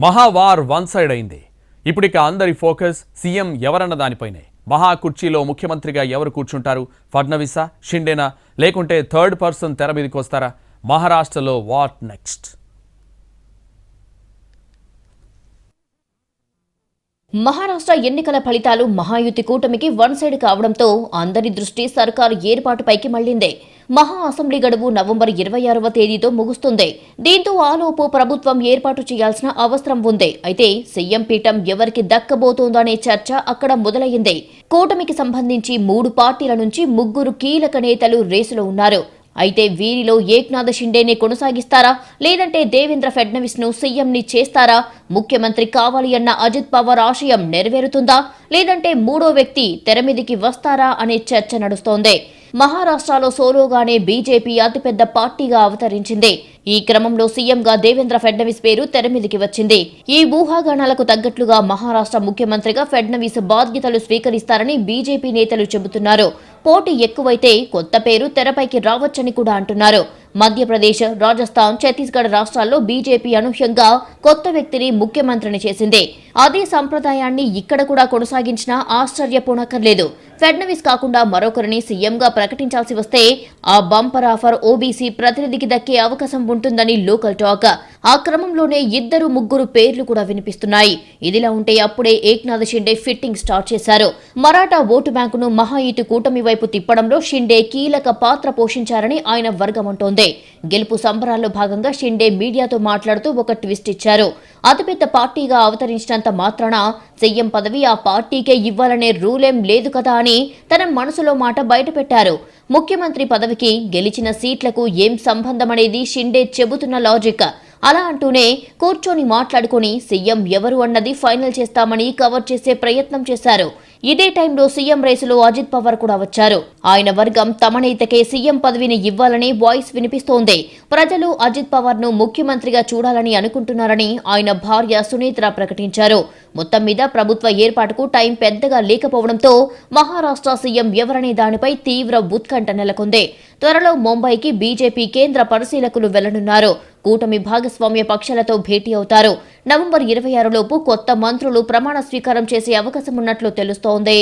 మహావార్ one side అయింది. ఇప్పుడిక అందరి ఫోకస్ సీఎం ఎవరన్న దానిపైనే. మహా కుర్చీలో ముఖ్యమంత్రిగా ఎవరు కూర్చుంటారు? ఫడ్నవీసా, షిండేనా, లేకుంటే థర్డ్ పర్సన్ తెర మీదకి వస్తారా? మహారాష్ట్రలో వాట్ నెక్స్ట్? మహారాష్ట్ర ఎన్నికల ఫలితాలు మహాయుతి కూటమికి వన్ సైడ్ కావడంతో అందరి దృష్టి సర్కారు ఏర్పాటుపైకి మళ్లింది. మహా అసెంబ్లీ గడువు నవంబర్ 26వ తేదీతో ముగుస్తుంది. దీంతో ఆలోపు ప్రభుత్వం ఏర్పాటు చేయాల్సిన అవసరం ఉంది. అయితే సీఎం పీఠం ఎవరికి దక్కబోతోందనే చర్చ అక్కడ మొదలయ్యింది. కూటమికి సంబంధించి 3 పార్టీల నుంచి 3 కీలక నేతలు రేసులో ఉన్నారు. అయితే వీరిలో ఏక్నాథ్ షిండేనే కొనసాగిస్తారా, లేదంటే దేవేంద్ర ఫడ్నవీస్ ను సీఎంని చేస్తారా? ముఖ్యమంత్రి కావాలి అన్న అజిత్ పవార్ ఆశయం నెరవేరుతుందా, లేదంటే మూడో వ్యక్తి తెరమీదికి వస్తారా అనే చర్చ నడుస్తోంది. మహారాష్ట్రలో సోలోగానే బీజేపీ అతిపెద్ద పార్టీగా అవతరించింది. ఈ క్రమంలో సీఎంగా దేవేంద్ర ఫడ్నవీస్ పేరు తెరమీదికి వచ్చింది. ఈ ఊహాగానాలకు తగ్గట్లుగా మహారాష్ట్ర ముఖ్యమంత్రిగా ఫడ్నవీస్ బాధ్యతలు స్వీకరిస్తారని బీజేపీ నేతలు చెబుతున్నారు. పోటీ ఎక్కువైతే కొత్త పేరు తెరపైకి రావచ్చని కూడా అంటున్నారు. మధ్యప్రదేశ్, రాజస్థాన్, ఛత్తీస్గఢ్ రాష్ట్రాల్లో బీజేపీ అనూహ్యంగా కొత్త వ్యక్తిని ముఖ్యమంత్రిని చేసింది. అదే సంప్రదాయాన్ని ఇక్కడ కూడా కొనసాగించినా ఆశ్చర్యపోనక్కర్లేదు. ఫడ్నవీస్ కాకుండా మరొకరిని సీఎంగా ప్రకటించాల్సి వస్తే ఆ బంపర్ ఆఫర్ ఓబీసీ ప్రతినిధికి దక్కే అవకాశం ఉంటుందని లోకల్ టాక్. ఆ క్రమంలోనే 2-3 పేర్లు కూడా వినిపిస్తున్నాయి. ఇదిలా ఉంటే అప్పుడే ఏక్నాథ్ షిండే ఫిట్టింగ్ స్టార్ట్ చేశారు. మరాఠా ఓటు బ్యాంకును మహాయుతి కూటమి వైపు తిప్పడంలో షిండే కీలక పాత్ర పోషించారని ఆయన వర్గం అంటోంది. గెలుపు సంబరాల్లో భాగంగా షిండే మీడియాతో మాట్లాడుతూ ఒక ట్విస్ట్ ఇచ్చారు. అతిపెద్ద పార్టీగా అవతరించినంత మాత్రాన సీఎం పదవి ఆ పార్టీకే ఇవ్వాలనే రూలేం లేదు కదా అని తన మనసులో మాట బయటపెట్టారు. ముఖ్యమంత్రి పదవికి గెలిచిన సీట్లకు ఏం సంబంధమనేది షిండే చెబుతున్న లాజిక్. అలా అంటూనే కూర్చొని మాట్లాడుకుని సీఎం ఎవరు అన్నది ఫైనల్ చేస్తామని కవర్ చేసే ప్రయత్నం చేశారు. ఇదే టైంలో సీఎం రేసులో అజిత్ పవార్ కూడా వచ్చారు. ఆయన వర్గం తమ నేతకే సీఎం పదవిని ఇవ్వాలనే వాయిస్ వినిపిస్తోంది. ప్రజలు అజిత్ పవార్ ను ముఖ్యమంత్రిగా చూడాలని అనుకుంటున్నారని ఆయన భార్య సునేత్ర ప్రకటించారు. మొత్తం మీద ప్రభుత్వ ఏర్పాటుకు టైం పెద్దగా లేకపోవడంతో మహారాష్ట్ర సీఎం ఎవరనే దానిపై తీవ్ర ఉత్కంఠ నెలకొంది. త్వరలో ముంబైకి బీజేపీ కేంద్ర పరిశీలకులు వెళ్లనున్నారు. కూటమి భాగస్వామ్య పక్షాలతో భేటీ అవుతారు. నవంబర్ 26 లోపు కొత్త మంత్రులు ప్రమాణ స్వీకారం చేసే అవకాశం ఉన్నట్లు తెలుస్తోంది.